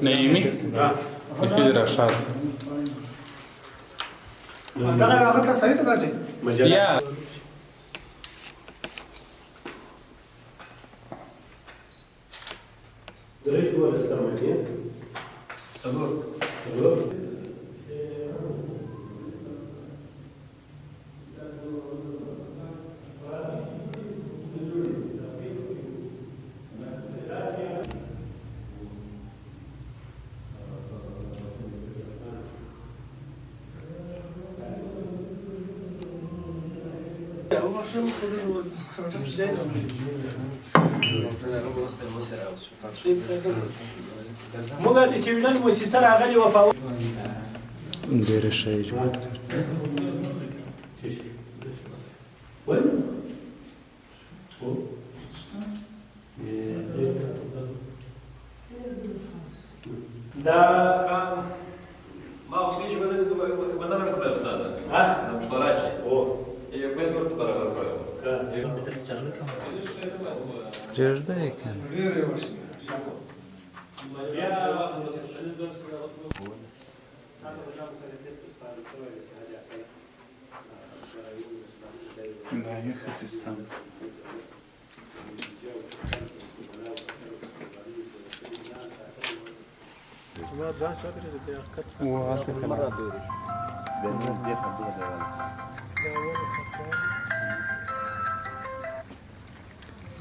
نعیمي مفید رشاد یا موږ د سیویلن موسسه راغلي وه په ډېره ښه یې جوړه دا ما پیش بدنم کړی استاده مشوره چې یو بل ورته برابر کړی پرېږده یې که نه دا یې ښه سیستم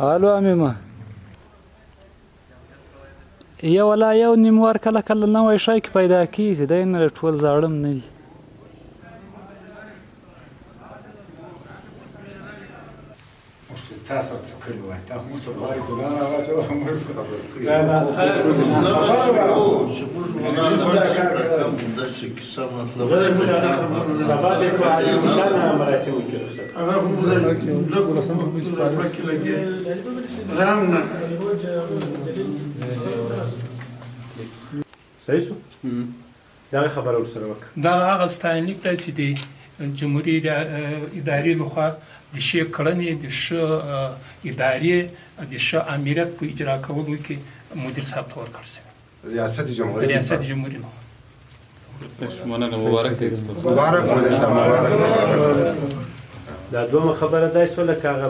الو اميمه یو ولا یو نیم ور کله کله نوی شی کې پیدا کېږي دی نه ټول زاړه نه دي تاسو څه کړی وای تاسو موږ ته وایي ګلان هغه څه موږ سبا د فعالي نشانه مراسم وکړو صحیح شو دا خبره ورسره وکړه دا هغه ستاینلیک دی چې د جمهوري ادارې لخوا د ښې کړنې د ښه ادارې د ښه امریت په اجرا کولو کې مدیر صاحب ته ورکړل شوی ریاست جمهوری ریاست جمهوري نه مننه مبارک دی مبارک دا دومره خبره دا شوله که هغه